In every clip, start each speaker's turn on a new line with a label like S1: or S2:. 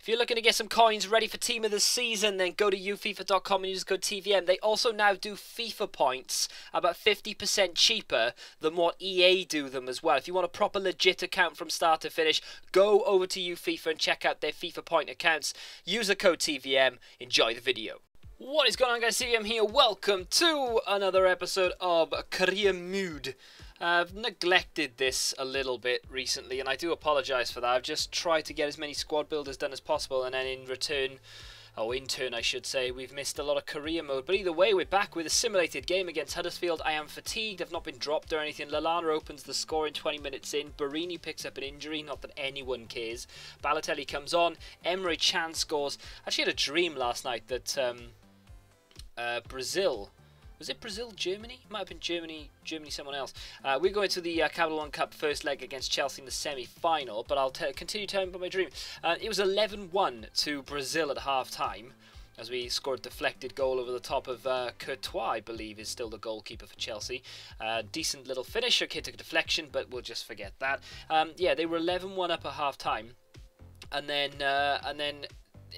S1: If you're looking to get some coins ready for Team of the Season, then go to ufifa.com and use code TVM. They also now do FIFA points about 50% cheaper than what EA do them as well. If you want a proper legit account from start to finish, go over to ufifa and check out their FIFA point accounts. Use the code TVM. Enjoy the video. What is going on, guys? TVM here. Welcome to another episode of Career Mode. I've neglected this a little bit recently, and I do apologise for that. I've just tried to get as many squad builders done as possible, and then in turn, I should say, we've missed a lot of career mode. But either way, we're back with a simulated game against Huddersfield. I am fatigued. I've not been dropped or anything. Lallana opens the score in 20 minutes in. Barini picks up an injury. Not that anyone cares. Balotelli comes on. Emre Can scores. I actually had a dream last night that Brazil... Was it Brazil, Germany? It might have been Germany, someone else. We're going to the Capital One Cup first leg against Chelsea in the semi-final, but I'll continue telling you about my dream. It was 11-1 to Brazil at half-time, as we scored a deflected goal over the top of Courtois, I believe, is still the goalkeeper for Chelsea. Decent little finish. Okay, took a deflection, but we'll just forget that. Yeah, they were 11-1 up at half-time, and then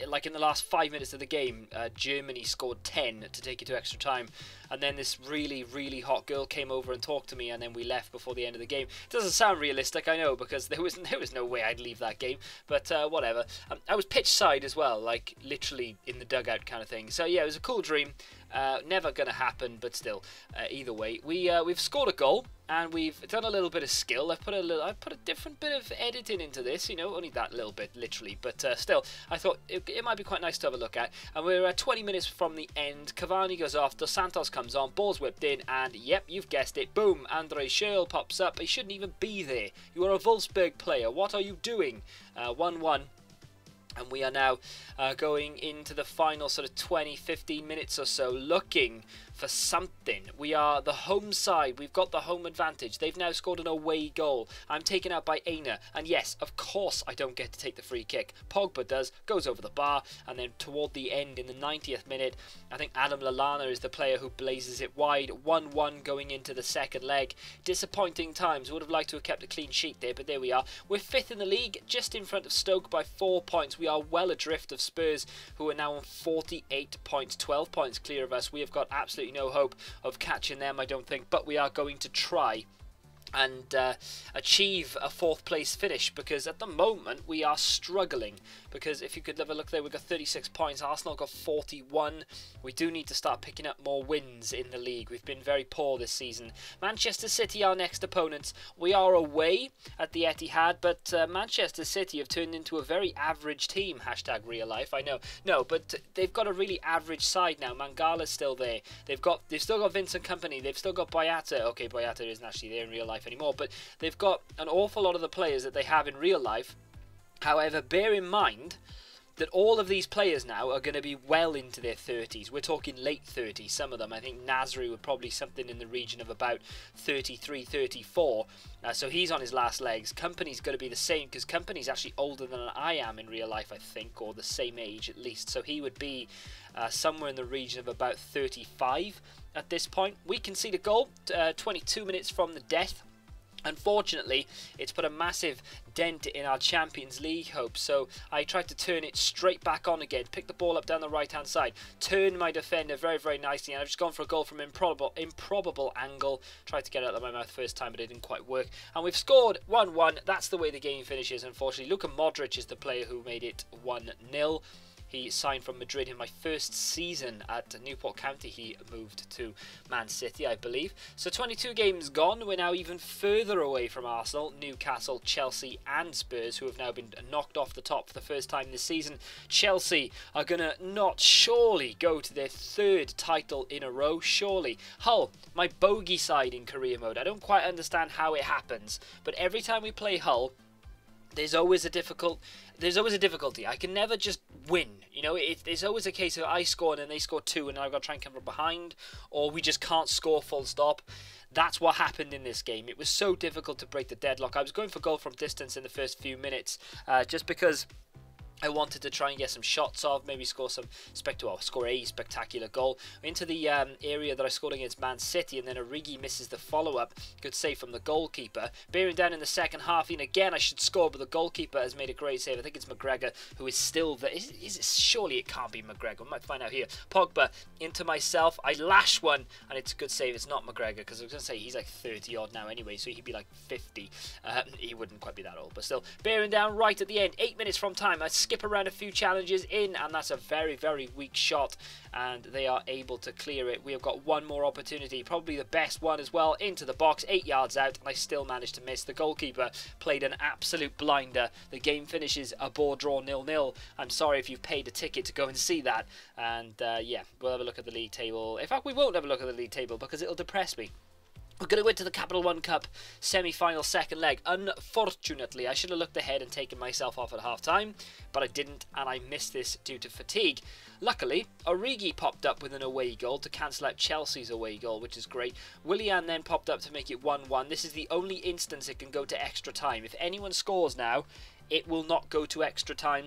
S1: like in the last 5 minutes of the game, Germany scored 10 to take it to extra time, and then this really hot girl came over and talked to me, and then we left before the end of the game. It doesn't sound realistic, I know, because there was no way I'd leave that game, but whatever. I was pitch side as well, like literally in the dugout kind of thing. So yeah, it was a cool dream. Never gonna happen, but still, either way, we've scored a goal. And we've done a little bit of skill. I've put a different bit of editing into this, you know, only that little bit, literally. But still, I thought it might be quite nice to have a look at. And we're 20 minutes from the end. Cavani goes off, Dos Santos comes on, ball's whipped in, and yep, you've guessed it, boom, Andre Schürrle pops up. He shouldn't even be there. You are a Wolfsburg player. What are you doing? 1-1. And we are now going into the final sort of 20-15 minutes or so, looking for something. We are the home side. We've got the home advantage. They've now scored an away goal. I'm taken out by Aina. And yes, of course I don't get to take the free kick. Pogba does, goes over the bar, and then toward the end in the 90th minute, I think Adam Lallana is the player who blazes it wide. 1-1 going into the second leg. Disappointing times. Would have liked to have kept a clean sheet there, but there we are. We're 5th in the league, just in front of Stoke by 4 points. We are well adrift of Spurs, who are now on 48 points, 12 points clear of us. We have got absolutely no hope of catching them, I don't think, but we are going to try and achieve a 4th place finish, because at the moment we are struggling. Because if you could have a look there, we've got 36 points, Arsenal got 41. We do need to start picking up more wins in the league. We've been very poor this season. Manchester City, our next opponents. We are away at the Etihad, but Manchester City have turned into a very average team, hashtag real life, I know. No, but they've got a really average side now. Mangala's still there. They've still got Vincent Kompany. They've still got Boyata. Okay, Boyata isn't actually there in real life anymore, but they've got an awful lot of the players that they have in real life. However, bear in mind that all of these players now are going to be well into their 30s. We're talking late 30s, some of them. I think Nasri would probably something in the region of about 33, 34. So he's on his last legs. Kompany's going to be the same, because Kompany's actually older than I am in real life, I think, or the same age at least. So he would be somewhere in the region of about 35 at this point. We concede a goal 22 minutes from the death. Unfortunately, it's put a massive dent in our Champions League hopes, so I tried to turn it straight back on again, pick the ball up down the right-hand side, turn my defender very nicely, and I've just gone for a goal from improbable angle. Tried to get it out of my mouth first time, but it didn't quite work. And we've scored 1-1. That's the way the game finishes, unfortunately. Luka Modric is the player who made it 1-0. He signed from Madrid in my first season at Newport County. He moved to Man City, I believe. So 22 games gone. We're now even further away from Arsenal, Newcastle, Chelsea and Spurs, who have now been knocked off the top for the first time this season. Chelsea are going to not surely go to their 3rd title in a row, surely. Hull, my bogey side in career mode. I don't quite understand how it happens, but every time we play Hull, there's always a difficulty. I can never just win. You know, it's always a case of I score and then they score 2 and I've got to try and come from behind, or we just can't score full stop. That's what happened in this game. It was so difficult to break the deadlock. I was going for goal from distance in the first few minutes, just because I wanted to try and get some shots off, maybe score a spectacular goal into the area that I scored against Man City, and then Origi misses the follow-up. Good save from the goalkeeper. Bearing down in the second half, and again I should score, but the goalkeeper has made a great save. I think it's McGregor who is still there. Surely it can't be McGregor. We might find out here. Pogba into myself. I lash one, and it's a good save. It's not McGregor, because I was going to say he's like 30 odd now anyway, so he'd be like 50. He wouldn't quite be that old, but still. Bearing down right at the end, 8 minutes from time. I skip around a few challenges in, and that's a very, very weak shot, and they are able to clear it. We have got one more opportunity, probably the best one as well, into the box, 8 yards out, and I still managed to miss. The goalkeeper played an absolute blinder. The game finishes a ball draw 0-0. I'm sorry if you've paid a ticket to go and see that, and yeah, we'll have a look at the league table. In fact, we won't have a look at the league table because it'll depress me. We're going to go into the Capital One Cup semi-final second leg. Unfortunately, I should have looked ahead and taken myself off at half-time, but I didn't, and I missed this due to fatigue. Luckily, Origi popped up with an away goal to cancel out Chelsea's away goal, which is great. Willian then popped up to make it 1-1. This is the only instance it can go to extra time. If anyone scores now, it will not go to extra time.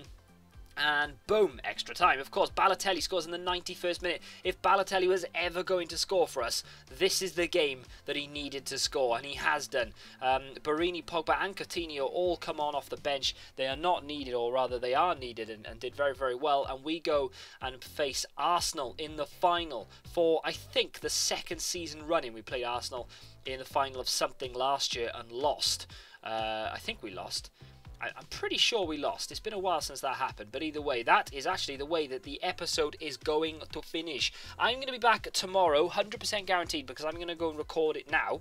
S1: And boom, extra time. Of course, Balotelli scores in the 91st minute. If Balotelli was ever going to score for us, this is the game that he needed to score, and he has done. Barini, Pogba and Coutinho all come on off the bench. They are not needed, or rather they are needed, and did very, very well. And we go and face Arsenal in the final for, I think, the second season running. We played Arsenal in the final of something last year and lost. I think we lost. I'm pretty sure we lost. It's been a while since that happened, but either way, that is actually the way that the episode is going to finish. I'm going to be back tomorrow, 100% guaranteed, because I'm going to go and record it now.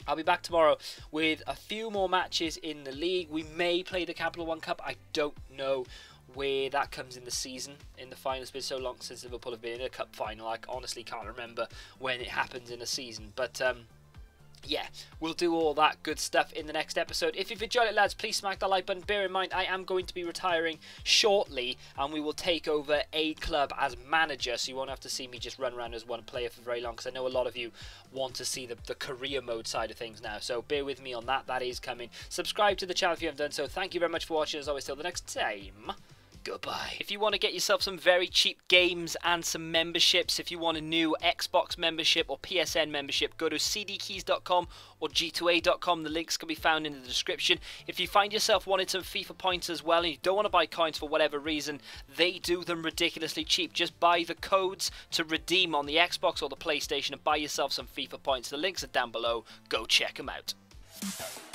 S1: I'll be back tomorrow with a few more matches in the league. We may play the Capital One Cup. I don't know where that comes in the season, in the final. It's been so long since Liverpool have been in a cup final. I honestly can't remember when it happens in a season, but yeah, we'll do all that good stuff in the next episode. If you've enjoyed it, lads, please smack the like button. Bear in mind, I am going to be retiring shortly, and we will take over a club as manager, so you won't have to see me just run around as one player for very long, because I know a lot of you want to see the career mode side of things now, so bear with me on that. That is coming. Subscribe to the channel if you haven't done so. Thank you very much for watching. As always, till the next time, goodbye. If you want to get yourself some very cheap games and some memberships, if you want a new Xbox membership or PSN membership, go to cdkeys.com or g2a.com. The links can be found in the description. If you find yourself wanting some FIFA points as well, and you don't want to buy coins for whatever reason, they do them ridiculously cheap. Just buy the codes to redeem on the Xbox or the PlayStation and buy yourself some FIFA points. The links are down below. Go check them out. We'll be right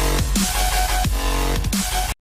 S1: back.